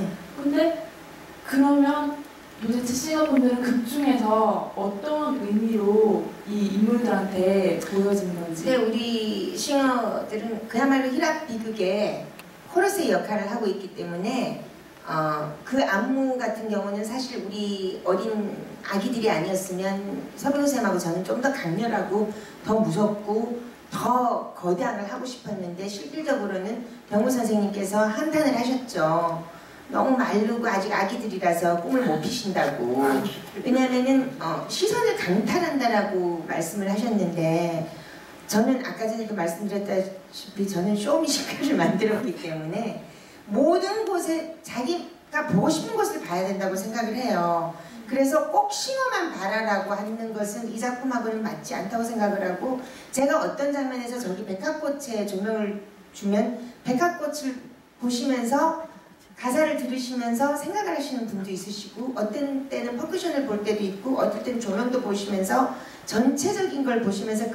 근데 그러면 도대체 싱어분들은 극중에서 어떤 의미로 이 인물들한테 보여지는 건지. 근데 우리 싱어들은 그야말로 힐합 비극의 코러스의 역할을 하고 있기 때문에 그 안무 같은 경우는 사실 우리 어린 아기들이 아니었으면 서병우 쌤하고 저는 좀 더 강렬하고 더 무섭고 더 거대함을 하고 싶었는데 실질적으로는 병우 선생님께서 한탄을 하셨죠. 너무 마르고 아직 아기들이라서 꿈을 못 피신다고. 왜냐하면은 시선을 강탈한다라고 말씀을 하셨는데, 저는 아까 전에도 말씀드렸다시피 저는 쇼뮤지컬을 만들었기 때문에 모든 곳에 자기가 보고 싶은 곳을 봐야 된다고 생각을 해요. 그래서 꼭 싱어만 바라라고 하는 것은 이 작품하고는 맞지 않다고 생각을 하고, 제가 어떤 장면에서 저기 백합꽃에 조명을 주면 백합꽃을 보시면서 가사를 들으시면서 생각을 하시는 분도 있으시고, 어떤 때는 퍼쿠션을 볼 때도 있고, 어떨 때는 조명도 보시면서 전체적인 걸 보시면서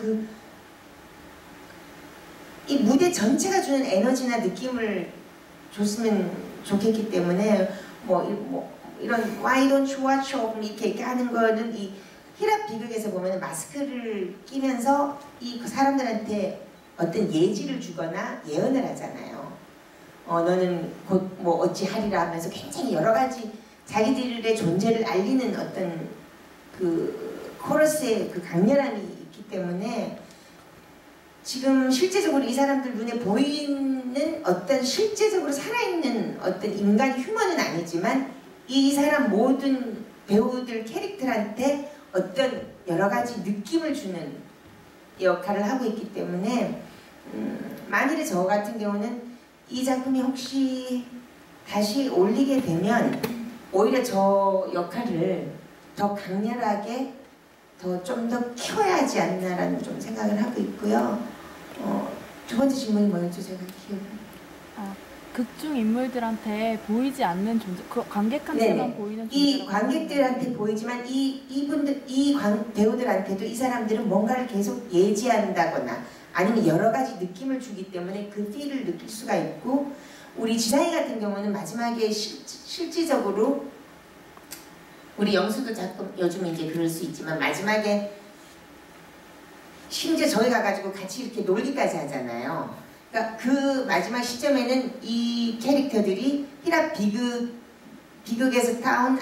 이 무대 전체가 주는 에너지나 느낌을 줬으면 좋겠기 때문에 이런 Why don't you watch over me 이렇게 하는 거는 이 힐합 비극에서 보면 마스크를 끼면서 이 사람들한테 어떤 예지를 주거나 예언을 하잖아요. 너는 곧 어찌하리라 하면서 굉장히 여러 가지 자기들의 존재를 알리는 어떤 그 코러스의 그 강렬함이 있기 때문에 지금 실제적으로 이 사람들 눈에 보이는 어떤 실제적으로 살아있는 어떤 인간 휴먼은 아니지만 이 사람 모든 배우들 캐릭터한테 어떤 여러 가지 느낌을 주는 역할을 하고 있기 때문에 만일에 저 같은 경우는 이 작품이 혹시 다시 올리게 되면 오히려 저 역할을 더 강렬하게 좀 더 키워야 하지 않나라는 좀 생각을 하고 있고요. 두 번째 질문이 뭐였죠? 제가 기억을. 극중 인물들한테 보이지 않는 존재, 관객한테만 네네. 보이는 존재. 이 관객들한테 보이지만 배우들한테도 이 사람들은 뭔가를 계속 예지한다거나 아니면 여러 가지 느낌을 주기 때문에 그 필을 느낄 수가 있고, 우리 지상이 같은 경우는 마지막에 실질적으로 우리 영수도 자꾸 요즘 이제 그럴 수 있지만 마지막에 심지어 저희 가가지고 같이 이렇게 놀기까지 하잖아요. 그러니까 그 마지막 시점에는 이 캐릭터들이 힐합 비극에서 따온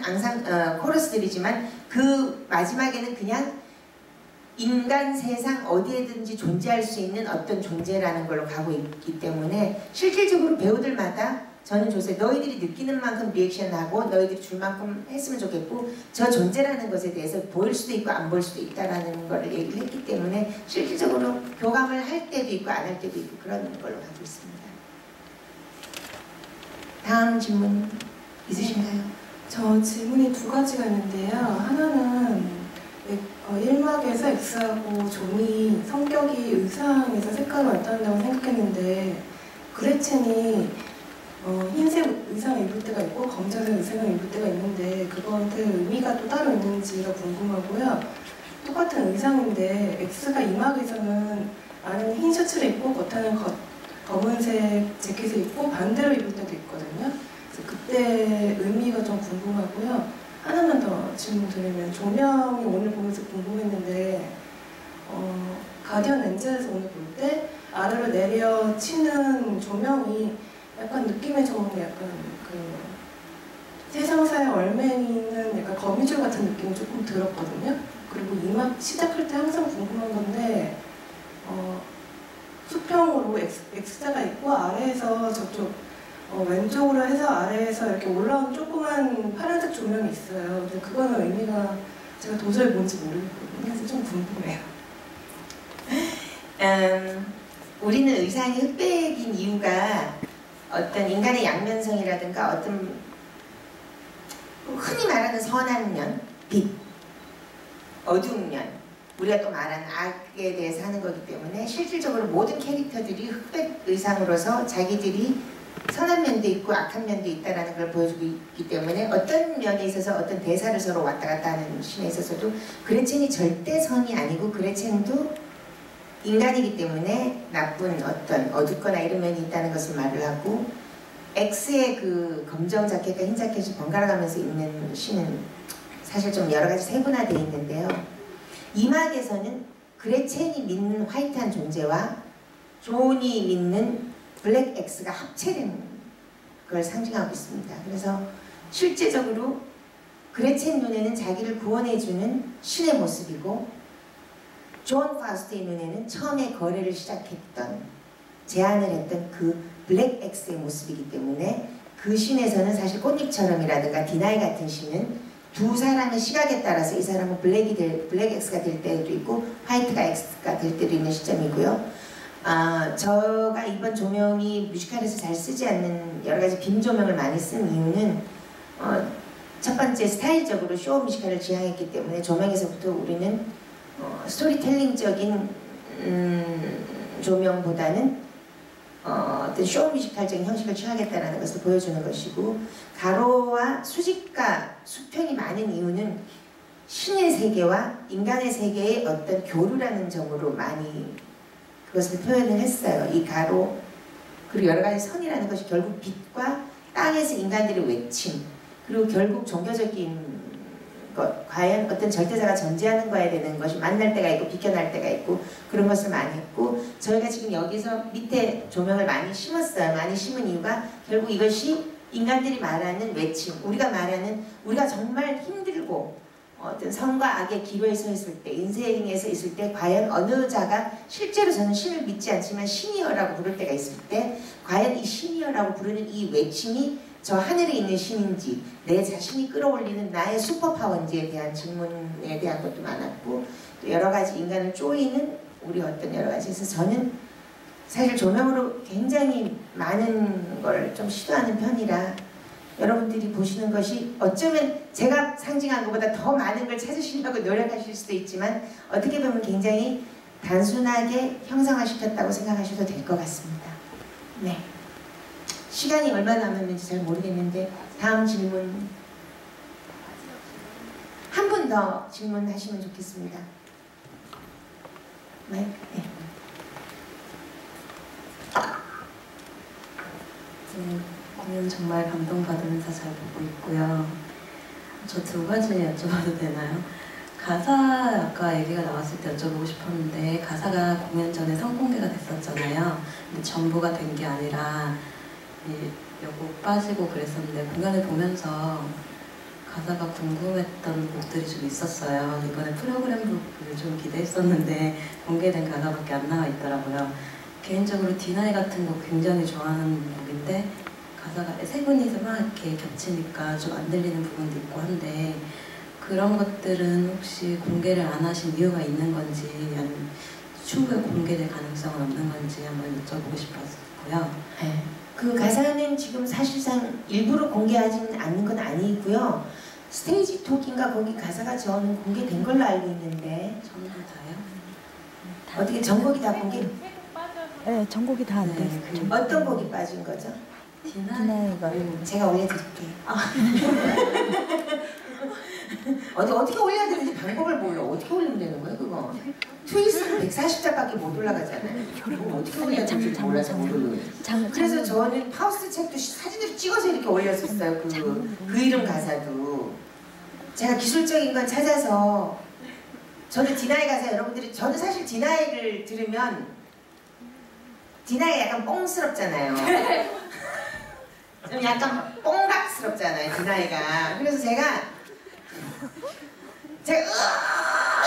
코러스들이지만 그 마지막에는 그냥 인간 세상 어디에든지 존재할 수 있는 어떤 존재라는 걸로 가고 있기 때문에 실질적으로 배우들마다 저는 조세 너희들이 느끼는 만큼 리액션하고 너희들이 줄 만큼 했으면 좋겠고, 저 존재라는 것에 대해서 보일 수도 있고 안 보일 수도 있다라는 걸 얘기를 했기 때문에 실질적으로 교감을 할 때도 있고 안 할 때도 있고 그런 걸로 가고 있습니다. 다음 질문 있으신가요? 저 질문이 두 가지가 있는데요. 하나는 1막에서 X하고 존이 성격이 의상에서 색깔을 나타낸다고 생각했는데 그레첸이 흰색 의상을 입을 때가 있고 검정색 의상을 입을 때가 있는데 그거한테 의미가 또 따로 있는지가 궁금하고요. 똑같은 의상인데 X가 이막에서는 안에는 흰 셔츠를 입고 겉에는 검은색 재킷을 입고 반대로 입을 때도 있거든요. 그래서 그때 의미가 좀 궁금하고요. 하나만 더 질문 드리면 조명이 오늘 보면서 궁금했는데 가디언 엔젤에서 오늘 볼 때 아래로 내려치는 조명이 약간 느낌의 조명이 약간 그 세상사의 얼맨이는 약간 거미줄 같은 느낌이 조금 들었거든요. 그리고 이막 시작할 때 항상 궁금한 건데 수평으로 X자가 있고 아래에서 저쪽 왼쪽으로 해서 아래에서 이렇게 올라온 조그만 파란색 조명이 있어요. 근데 그거는 의미가 제가 도저히 뭔지 모르겠거든요. 그래서 좀 궁금해요. 우리는 의상이 흑백인 이유가 어떤 인간의 양면성이라든가 어떤 흔히 말하는 선한 면, 빛, 어두운 면, 우리가 또 말하는 악에 대해서 하는 거기 때문에 실질적으로 모든 캐릭터들이 흑백 의상으로서 자기들이 선한 면도 있고 악한 면도 있다는 걸 보여주고 있기 때문에 어떤 면에 있어서 어떤 대사를 서로 왔다 갔다 하는 신에 있어서도 그레첸이 절대 선이 아니고 그레첸도 인간이기 때문에 나쁜 어떤 어둡거나 이런 면이 있다는 것을 말을 하고 X의 그 검정 자켓과 흰 자켓이 번갈아 가면서 입는 신은 사실 좀 여러 가지 세분화되어 있는데요. 이막에서는 그레첸이 믿는 화이트한 존재와 존이 믿는 블랙 X가 합체된 걸 상징하고 있습니다. 그래서 실제적으로 그레첸 눈에는 자기를 구원해주는 신의 모습이고 존 파우스트의 눈에는 처음에 거래를 시작했던 제안을 했던 그 블랙 X의 모습이기 때문에 그 신에서는 사실 꽃잎처럼이라든가 디나이 같은 신은 두 사람의 시각에 따라서 이 사람은 블랙 X가 될 때도 있고 화이트가 X가 될 때도 있는 시점이고요. 제가 이번 조명이 뮤지컬에서 잘 쓰지 않는 여러 가지 빔 조명을 많이 쓴 이유는 첫 번째 스타일적으로 쇼 뮤지컬을 지향했기 때문에 조명에서부터 우리는 스토리텔링적인 조명보다는 어떤 쇼 뮤지컬적인 형식을 취하겠다는 것을 보여주는 것이고 가로와 수직과 수평이 많은 이유는 신의 세계와 인간의 세계의 어떤 교류라는 점으로 많이 그것을 표현을 했어요. 이 가로 그리고 여러 가지 선이라는 것이 결국 빛과 땅에서 인간들의 외침 그리고 결국 종교적인 것 과연 어떤 절대자가 존재하는 거에 되는 것이 만날 때가 있고 비껴날 때가 있고 그런 것을 많이 했고 저희가 지금 여기서 밑에 조명을 많이 심었어요. 많이 심은 이유가 결국 이것이 인간들이 말하는 외침 우리가 정말 힘들고 어떤 선과 악의 기로에 서 있을 때 인생에서 있을 때 과연 어느 자가 실제로 저는 신을 믿지 않지만 신이여라고 부를 때가 있을 때 과연 이 신이여라고 부르는 이 외침이 저 하늘에 있는 신인지 내 자신이 끌어올리는 나의 슈퍼파워인지에 대한 질문에 대한 것도 많았고 또 여러 가지 인간을 쪼이는 우리 어떤 여러 가지에서 저는 사실 조명으로 굉장히 많은 걸 좀 시도하는 편이라 여러분들이 보시는 것이 어쩌면 제가 상징한 것보다 더 많은 걸 찾으시려고 노력하실 수도 있지만 어떻게 보면 굉장히 단순하게 형상화시켰다고 생각하셔도 될 것 같습니다. 네. 시간이 얼마나 남았는지 잘 모르겠는데 다음 질문 한 분 더 질문하시면 좋겠습니다. 네. 공연 정말 감동받으면서 잘 보고 있고요. 저 두 가지 여쭤봐도 되나요? 가사 아까 얘기가 나왔을 때 여쭤보고 싶었는데 가사가 공연 전에 선공개가 됐었잖아요. 근데 전부가 된 게 아니라 여곡 빠지고 그랬었는데 공연을 보면서 가사가 궁금했던 곡들이 좀 있었어요. 이번에 프로그램북을 좀 기대했었는데 공개된 가사밖에 안 나와 있더라고요. 개인적으로 디나이 같은 곡 굉장히 좋아하는 곡인데 가사가 세 분이서 막 이렇게 겹치니까 좀 안 들리는 부분도 있고 한데 그런 것들은 혹시 공개를 안 하신 이유가 있는 건지 아니면 충분히 공개될 가능성은 없는 건지 한번 여쭤보고 싶었고요. 네. 그 가사는 지금 사실상 일부러 공개하지는 않는 건 아니고요. 스테이지 톡인가 거기 가사가 저는 공개된 걸로 알고 있는데 전부 다요? 어떻게 전곡이 다 공개? 네, 전곡이 다 안 네, 됐어요. 어떤 곡이 빠진 거죠? 디나이가 제가 올려드릴게요. 어떻게 올려야 되는지 방법을 몰라. 어떻게 올리면 되는 거예요, 그거? 트위스는 140자밖에 못 올라가잖아요. 그거 어떻게 올려야 되는지 몰라서 못 올려요. 그래서 저는 파우스트 책도 사진으로 찍어서 이렇게 올렸었어요. 그 이름 가사도. 제가 기술적인 건 찾아서 저는 디나이 가사 여러분들이 저는 사실 디나이를 들으면 디나이가 약간 뽕스럽잖아요. 좀 약간 뽕각스럽잖아요, 디나이가. 그래서 제가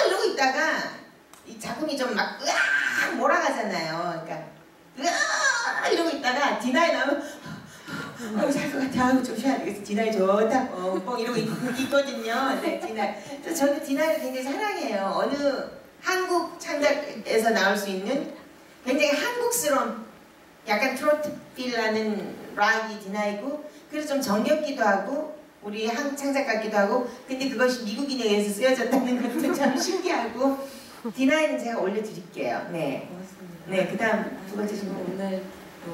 이러고 있다가 이 작품이 좀 막 몰아가잖아요. 그러니까 이러고 있다가 디나이 나오면 잘 것 같아. 좀 쉬어야 되겠어. 디나이 좋다. 뽕 이러고 있거든요. 네, 디나이. 그래서 저는 디나이를 굉장히 사랑해요. 어느 한국 창작에서 나올 수 있는 굉장히 한국스러운 약간 트로트 필 나는 락이 디나이고 그래서 좀 정겹기도 하고 우리 한국 창작 같기도 하고 근데 그것이 미국인에 의해서 쓰여졌다는 것도 참 신기하고 디나이는 제가 올려드릴게요. 네. 고맙습니다. 네, 그 다음 두 번째 질문. 오늘 또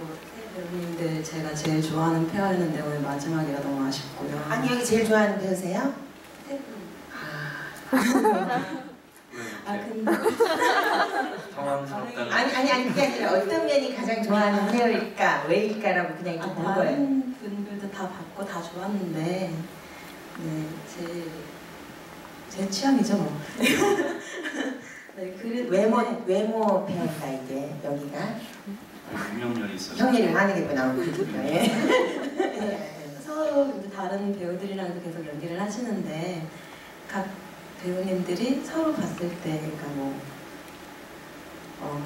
배우님들 제가 제일 좋아하는 페어였는데 오늘 마지막이라 너무 아쉽고요. 아니 여기 제일 좋아하는 배우세요? 근데 당황스럽다는. 아니 그게 아니라 어떤 면이 가장 좋아하는 배우일까? 왜일까라고 그냥 이렇게 본 거예요. 다른 분들도 다 봤고 다 좋았는데 네, 제 취향이죠 뭐. 네, 외모 배우가 이제 여기가 유명렬이 있어서. 형렬이 많이 나오거든요. 서로 다른 배우들이랑도 계속 연기를 하시는데 각 배우님들이 서로 봤을 때 그러니까 뭐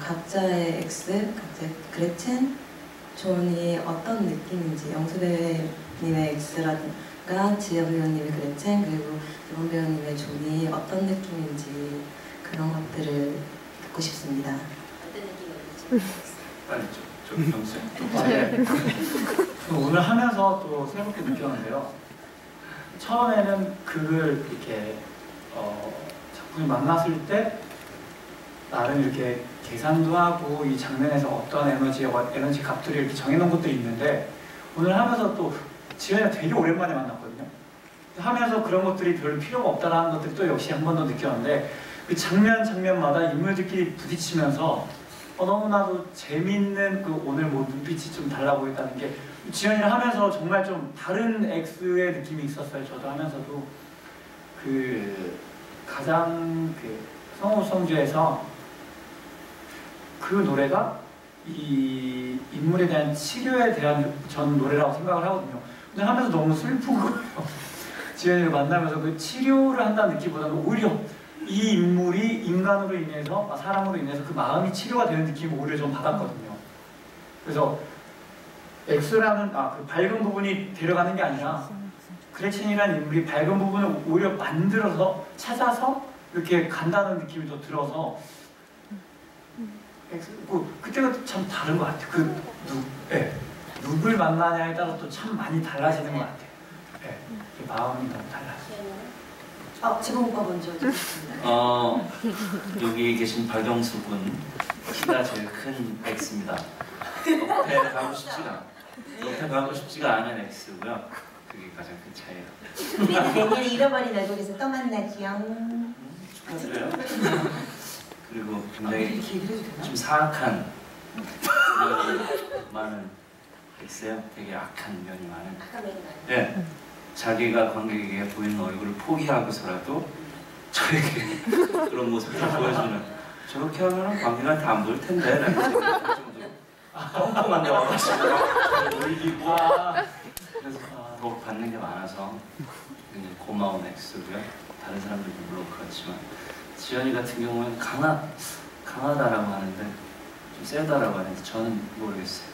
각자의 각자의 그레첸, 존이 어떤 느낌인지 영수 배우님의 엑스라든가 지혜 배우님의 그레첸 그리고 이원 배우님의 존이 어떤 느낌인지 그런 것들을 듣고 싶습니다. 어떤 느낌이었죠? 빨리 좀 평소에. 네. 오늘 하면서 또 새롭게 느꼈는데요. 처음에는 그걸 이렇게 작품이 만났을 때 나름 이렇게 계산도 하고 이 장면에서 어떤 에너지 값들이 이렇게 정해놓은 것도 있는데 오늘 하면서 또 지현이가 되게 오랜만에 만났거든요. 하면서 그런 것들이 별로 필요가 없다라는 것들 또 역시 한 번 더 느꼈는데 그 장면마다 인물들끼리 부딪히면서 너무나도 재밌는 그 오늘 뭐 눈빛이 좀 달라 보였다는 게 지현이랑 하면서 정말 좀 다른 X의 느낌이 있었어요. 저도 하면서도 그 가장 그 성우성주에서 그 노래가 이 인물에 대한 치료에 대한 전 노래라고 생각을 하거든요. 근데 하면서 너무 슬픈 거예요. 지현이를 만나면서 그 치료를 한다는 느낌보다는 오히려 이 인물이 인간으로 인해서 사람으로 인해서 그 마음이 치료가 되는 느낌을 오히려 좀 받았거든요. 그래서 X라는 그 밝은 부분이 데려가는 게 아니라 그레첸이라는 인물이 밝은 부분을 오히려 만들어서 찾아서 이렇게 간다는 느낌이 더 들어서 그때가 참 다른 것 같아요. 누굴 만나냐에 따라 또 참 많이 달라지는 것 같아요. 네, 마음이 너무 달라서. 지금 오빠 먼저 듣겠습니다. 여기 계신 박영수 군 키가 제일 큰 X입니다. 옆에 가고 싶지가 않은 X고요. 그게 가장 큰 차이예요. 우리 내년에 잃어버린 얼굴에서 또 만나지요. 축하드려요. 그리고 굉장히 좀 사악한 면이 많은 X예요. 되게 악한 면이 많은. 네. 자기가 관객에게 보이는 얼굴을 포기하고서라도 저에게 그런 모습을 보여주는 저렇게 하면 관객한테 안 보일 텐데 라는 생각이 들 정도로 뻥뻥한 데 와가지고 놀리고 그래서 더 받는 게 많아서 굉장히 고마운 X고요. 다른 사람들도 물론 그렇지만 지연이 같은 경우는 강하다라고 하는데 좀 세다라고 하는데 저는 모르겠어요.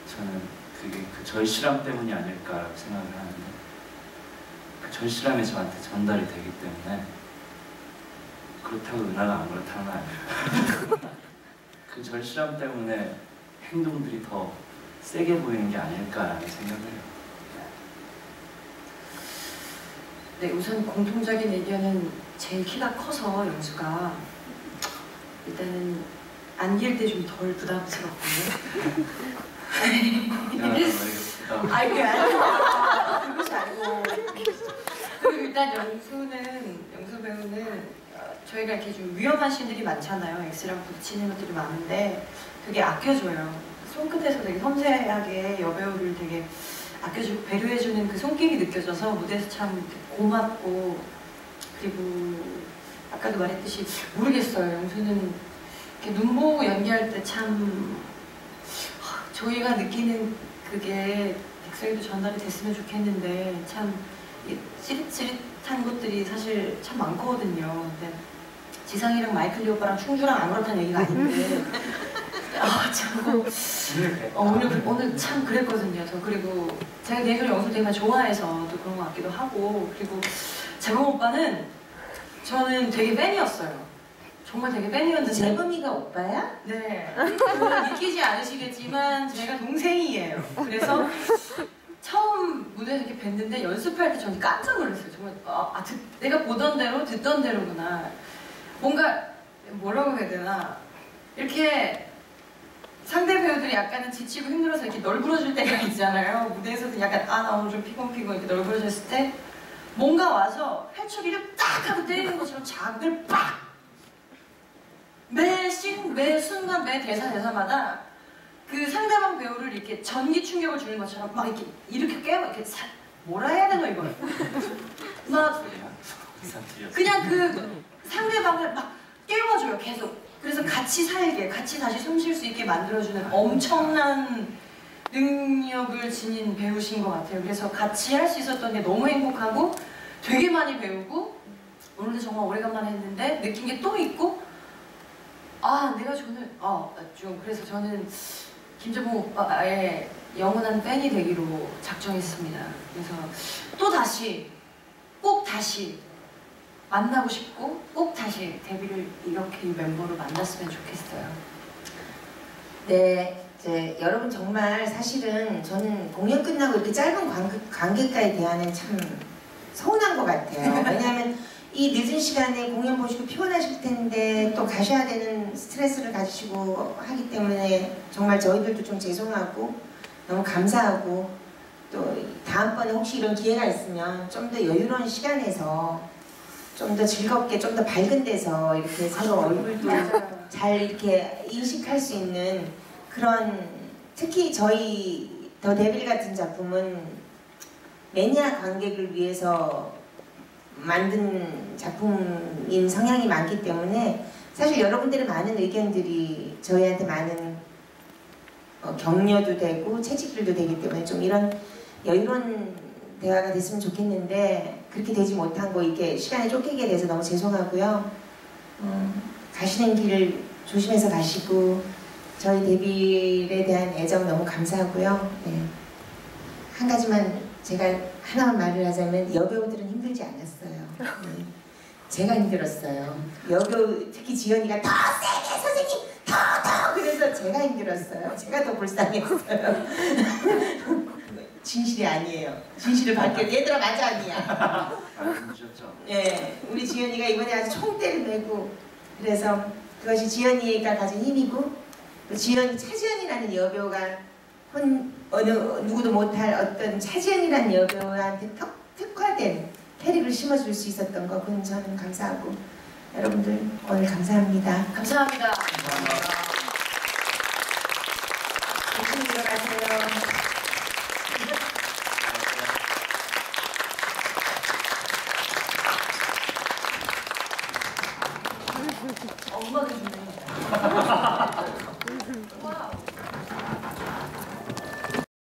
저는 그게 그 절실함 때문이 아닐까라고 생각을 하는데 그 절실함이 저한테 전달이 되기 때문에 그렇다고 은하가 안 그렇다는 건 아니에요. 그 절실함 때문에 행동들이 더 세게 보이는 게 아닐까라는 생각을 해요. 네, 우선 공통적인 의견은 제일 키가 커서 영수가 일단은 안길 때 좀 덜 부담스럽고요. 아이 그게 아니고 그것이 아니고 그리고 일단 영수 배우는 저희가 이렇게 좀 위험한 씬들이 많잖아요. X랑 부딪히는 것들이 많은데 되게 아껴줘요. 손끝에서 되게 섬세하게 여배우를 되게 아껴주고 배려해주는 그 손길이 느껴져서 무대에서 참 고맙고, 그리고 아까도 말했듯이 모르겠어요. 영수는 이렇게 눈 보고 연기할 때 참 저희가 느끼는 그게 객석에도 전달이 됐으면 좋겠는데 참 찌릿찌릿한 것들이 사실 참 많거든요. 근데 지상이랑 마이클 리 오빠랑 충주랑 안 그렇다는 얘기가 아닌데 참 오늘 참 그랬거든요. 저 그리고 제가 개인적으로 영수 되게 많이 좋아해서 또 그런 것 같기도 하고, 그리고 재범 오빠는 저는 되게 팬이었어요. 정말 되게 팬이었는데. 재범이가 오빠야? 네. 그걸 느끼지 않으시겠지만 제가 동생이에요. 그래서 처음 무대에서 이렇게 뵀는데 연습할 때 저는 깜짝 놀랐어요. 정말 내가 보던 대로 듣던 대로구나. 뭔가 뭐라고 해야 되나, 이렇게 상대 배우들이 약간은 지치고 힘들어서 이렇게 널브러질 때가 있잖아요. 무대에서도 약간 나 오늘 좀 피곤 이렇게 널브러졌을 때 뭔가 와서 회초리를 딱 하고 때리는 것처럼 자극을 빡! 매 순간, 매 대사마다 그 상대방 배우를 이렇게 전기 충격을 주는 것처럼 막 이렇게 깨워, 이렇게 뭐라 해야 되나 이걸. 막 그냥 그 상대방을 막 깨워줘요, 계속. 그래서 같이 살게, 같이 다시 숨 쉴 수 있게 만들어주는 엄청난 능력을 지닌 배우신 것 같아요. 그래서 같이 할 수 있었던 게 너무 행복하고 되게 많이 배우고, 오늘도 정말 오래간만에 했는데 느낀 게 또 있고, 내가 좀 그래서 저는 김재범 오빠의 영원한 팬이 되기로 작정했습니다. 그래서 또 다시 꼭 다시 만나고 싶고 꼭 다시 데뷔를 이렇게 이 멤버로 만났으면 좋겠어요. 네, 여러분 정말 사실은 저는 공연 끝나고 이렇게 짧은 관객과의 대화는 참 서운한 것 같아요. 왜냐하면 이 늦은 시간에 공연 보시고 피곤하실 텐데 또 가셔야 되는 스트레스를 가지시고 하기 때문에 정말 저희들도 좀 죄송하고 너무 감사하고, 또 다음번에 혹시 이런 기회가 있으면 좀 더 여유로운 시간에서 좀 더 즐겁게, 좀 더 밝은 데서 이렇게 서로 얼굴도 잘 이렇게 인식할 수 있는 그런, 특히 저희 더 데빌 같은 작품은 매니아 관객을 위해서 만든 작품인 성향이 많기 때문에 사실 여러분들의 많은 의견들이 저희한테 많은 격려도 되고 채찍질도 되기 때문에 좀 이런 여유로운 대화가 됐으면 좋겠는데 그렇게 되지 못한 거, 이렇게 시간에 쫓기게 돼서 너무 죄송하고요. 가시는 길 조심해서 가시고 저희 데뷔에 대한 애정 너무 감사하고요. 네. 한 가지만 제가 하나만 말을 하자면 여배우들은 힘들지 않았어요. 네. 제가 힘들었어요. 여배우 특히 지연이가 더 세게 선생님 더 그래서 제가 힘들었어요. 제가 더 불쌍했어요. 진실이 아니에요. 진실을 밝혀. 얘들아 맞아 아니야. 예, 우리 지연이가 이번에 아주 총대를 메고, 그래서 그것이 지연이가 가진 힘이고, 차지연이라는 여배우가 어느 누구도 못할 어떤 차지연이라는 여배우한테 특화된 캐릭을 심어줄 수 있었던 거, 그건 저는 감사하고, 여러분들 오늘 감사합니다. 감사합니다. 조심히 들어가세요. 엄마가 주네. 와우.